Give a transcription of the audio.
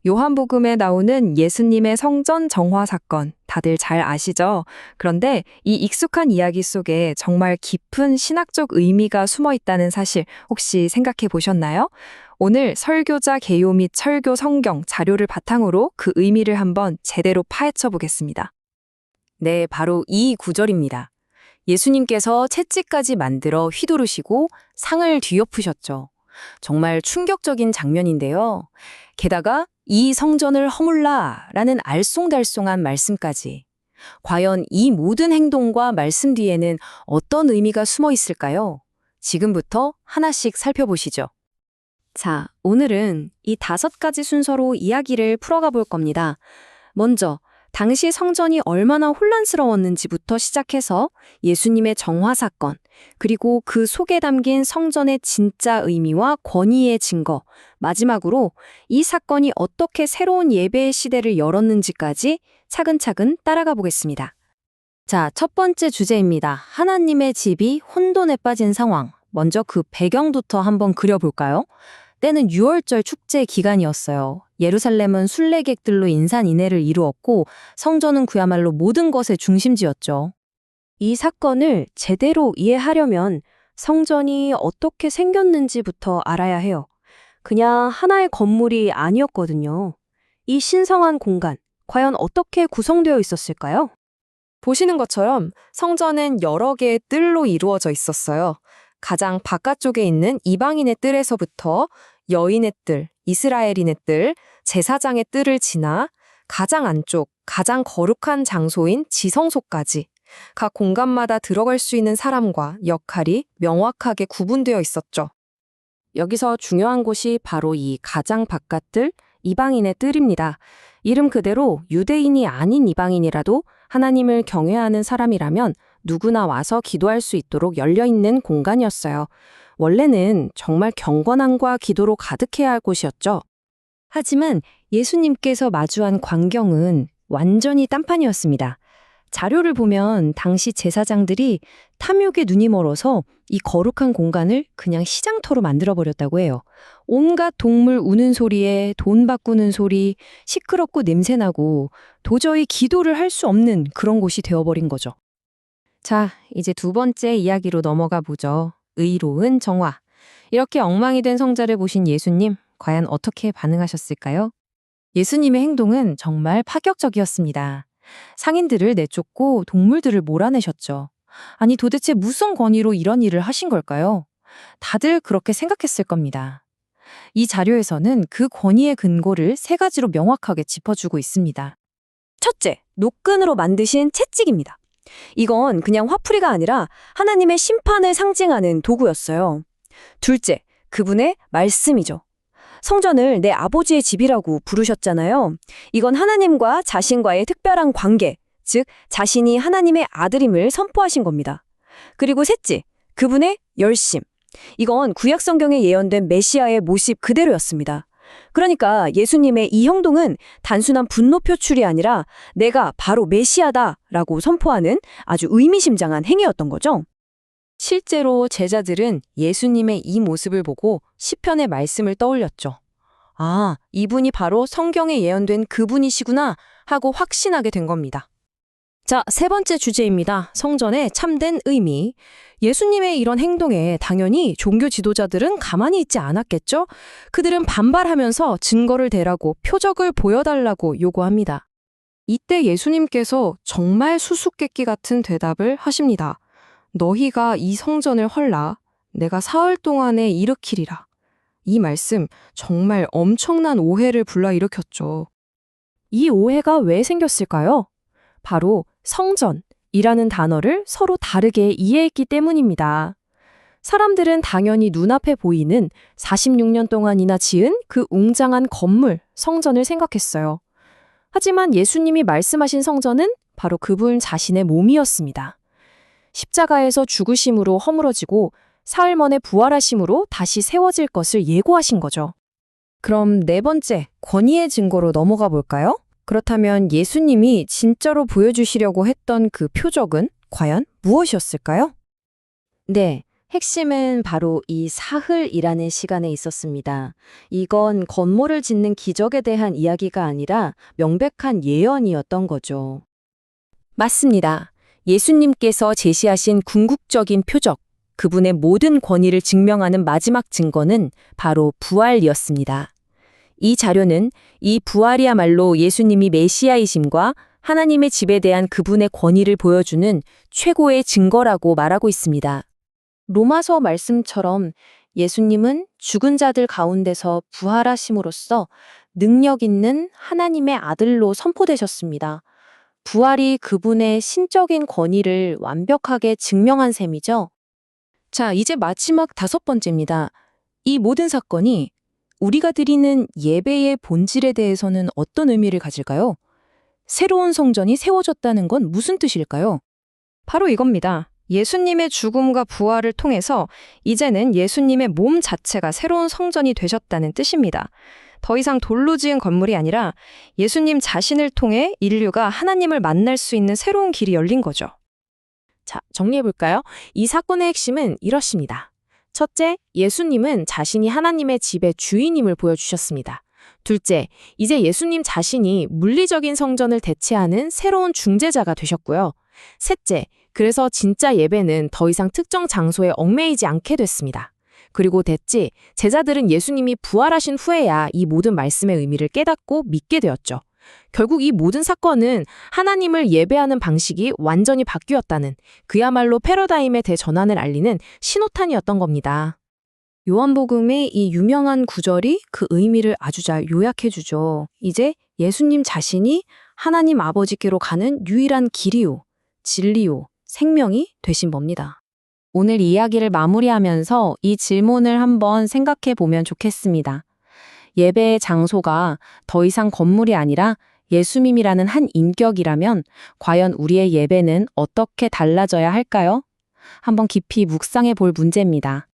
요한복음에 나오는 예수님의 성전 정화 사건, 다들 잘 아시죠? 그런데 이 익숙한 이야기 속에 정말 깊은 신학적 의미가 숨어 있다는 사실 혹시 생각해 보셨나요? 오늘 설교자 개요 및 설교 성경 자료를 바탕으로 그 의미를 한번 제대로 파헤쳐 보겠습니다. 네, 바로 이 구절입니다. 예수님께서 채찍까지 만들어 휘두르시고 상을 뒤엎으셨죠. 정말 충격적인 장면인데요. 게다가 이 성전을 허물라 라는 알쏭달쏭한 말씀까지. 과연 이 모든 행동과 말씀 뒤에는 어떤 의미가 숨어 있을까요? 지금부터 하나씩 살펴보시죠. 자, 오늘은 이 5가지 순서로 이야기를 풀어가 볼 겁니다. 먼저, 당시 성전이 얼마나 혼란스러웠는지부터 시작해서 예수님의 정화 사건, 그리고 그 속에 담긴 성전의 진짜 의미와 권위의 증거, 마지막으로 이 사건이 어떻게 새로운 예배의 시대를 열었는지까지 차근차근 따라가 보겠습니다. 자, 첫 번째 주제입니다. 하나님의 집이 혼돈에 빠진 상황. 먼저 그 배경부터 한번 그려볼까요? 때는 6월절 축제 기간이었어요. 예루살렘은 순례객들로 인산인해를 이루었고 성전은 그야말로 모든 것의 중심지였죠. 이 사건을 제대로 이해하려면 성전이 어떻게 생겼는지부터 알아야 해요. 그냥 하나의 건물이 아니었거든요. 이 신성한 공간, 과연 어떻게 구성되어 있었을까요? 보시는 것처럼 성전은 여러 개의 뜰로 이루어져 있었어요. 가장 바깥쪽에 있는 이방인의 뜰에서부터 여인의 뜰, 이스라엘인의 뜰, 제사장의 뜰을 지나 가장 안쪽, 가장 거룩한 장소인 지성소까지 각 공간마다 들어갈 수 있는 사람과 역할이 명확하게 구분되어 있었죠. 여기서 중요한 곳이 바로 이 가장 바깥 뜰, 이방인의 뜰입니다. 이름 그대로 유대인이 아닌 이방인이라도 하나님을 경외하는 사람이라면 누구나 와서 기도할 수 있도록 열려있는 공간이었어요. 원래는 정말 경건함과 기도로 가득해야 할 곳이었죠. 하지만 예수님께서 마주한 광경은 완전히 딴판이었습니다. 자료를 보면 당시 제사장들이 탐욕에 눈이 멀어서 이 거룩한 공간을 그냥 시장터로 만들어버렸다고 해요. 온갖 동물 우는 소리에 돈 바꾸는 소리, 시끄럽고 냄새나고 도저히 기도를 할 수 없는 그런 곳이 되어버린 거죠. 자, 이제 두 번째 이야기로 넘어가 보죠. 의로운 정화. 이렇게 엉망이 된 성자를 보신 예수님, 과연 어떻게 반응하셨을까요? 예수님의 행동은 정말 파격적이었습니다. 상인들을 내쫓고 동물들을 몰아내셨죠. 아니 도대체 무슨 권위로 이런 일을 하신 걸까요? 다들 그렇게 생각했을 겁니다. 이 자료에서는 그 권위의 근거를 3가지로 명확하게 짚어주고 있습니다. 첫째, 노끈으로 만드신 채찍입니다. 이건 그냥 화풀이가 아니라 하나님의 심판을 상징하는 도구였어요. 둘째, 그분의 말씀이죠. 성전을 내 아버지의 집이라고 부르셨잖아요. 이건 하나님과 자신과의 특별한 관계, 즉 자신이 하나님의 아들임을 선포하신 겁니다. 그리고 셋째, 그분의 열심. 이건 구약 성경에 예언된 메시아의 모습 그대로였습니다. 그러니까 예수님의 이 행동은 단순한 분노 표출이 아니라 내가 바로 메시아다라고 선포하는 아주 의미심장한 행위였던 거죠. 실제로 제자들은 예수님의 이 모습을 보고 시편의 말씀을 떠올렸죠. 아, 이분이 바로 성경에 예언된 그분이시구나 하고 확신하게 된 겁니다. 자, 3번째 주제입니다. 성전의 참된 의미. 예수님의 이런 행동에 당연히 종교 지도자들은 가만히 있지 않았겠죠? 그들은 반발하면서 증거를 대라고 표적을 보여달라고 요구합니다. 이때 예수님께서 정말 수수께끼 같은 대답을 하십니다. 너희가 이 성전을 헐라 내가 사흘 동안에 일으키리라. 이 말씀 정말 엄청난 오해를 불러일으켰죠. 이 오해가 왜 생겼을까요? 바로 성전이라는 단어를 서로 다르게 이해했기 때문입니다. 사람들은 당연히 눈앞에 보이는 46년 동안이나 지은 그 웅장한 건물, 성전을 생각했어요. 하지만 예수님이 말씀하신 성전은 바로 그분 자신의 몸이었습니다. 십자가에서 죽으심으로 허물어지고 사흘 만에 부활하심으로 다시 세워질 것을 예고하신 거죠. 그럼 4번째, 권위의 증거로 넘어가 볼까요? 그렇다면 예수님이 진짜로 보여주시려고 했던 그 표적은 과연 무엇이었을까요? 네, 핵심은 바로 이 사흘이라는 시간에 있었습니다. 이건 건물을 짓는 기적에 대한 이야기가 아니라 명백한 예언이었던 거죠. 맞습니다. 예수님께서 제시하신 궁극적인 표적, 그분의 모든 권위를 증명하는 마지막 증거는 바로 부활이었습니다. 이 자료는 이 부활이야말로 예수님이 메시아이심과 하나님의 집에 대한 그분의 권위를 보여주는 최고의 증거라고 말하고 있습니다. 로마서 말씀처럼 예수님은 죽은 자들 가운데서 부활하심으로써 능력 있는 하나님의 아들로 선포되셨습니다. 부활이 그분의 신적인 권위를 완벽하게 증명한 셈이죠. 자, 이제 마지막 5번째입니다. 이 모든 사건이 우리가 드리는 예배의 본질에 대해서는 어떤 의미를 가질까요? 새로운 성전이 세워졌다는 건 무슨 뜻일까요? 바로 이겁니다. 예수님의 죽음과 부활을 통해서 이제는 예수님의 몸 자체가 새로운 성전이 되셨다는 뜻입니다. 더 이상 돌로 지은 건물이 아니라 예수님 자신을 통해 인류가 하나님을 만날 수 있는 새로운 길이 열린 거죠. 자, 정리해볼까요? 이 사건의 핵심은 이렇습니다. 첫째, 예수님은 자신이 하나님의 집의 주인임을 보여주셨습니다. 둘째, 이제 예수님 자신이 물리적인 성전을 대체하는 새로운 중재자가 되셨고요. 셋째, 그래서 진짜 예배는 더 이상 특정 장소에 얽매이지 않게 됐습니다. 그리고 넷째, 제자들은 예수님이 부활하신 후에야 이 모든 말씀의 의미를 깨닫고 믿게 되었죠. 결국 이 모든 사건은 하나님을 예배하는 방식이 완전히 바뀌었다는 그야말로 패러다임의 대전환을 알리는 신호탄이었던 겁니다. 요한복음의 이 유명한 구절이 그 의미를 아주 잘 요약해주죠. 이제 예수님 자신이 하나님 아버지께로 가는 유일한 길이요, 진리요, 생명이 되신 겁니다. 오늘 이야기를 마무리하면서 이 질문을 한번 생각해 보면 좋겠습니다. 예배의 장소가 더 이상 건물이 아니라 예수님이라는 한 인격이라면 과연 우리의 예배는 어떻게 달라져야 할까요? 한번 깊이 묵상해 볼 문제입니다.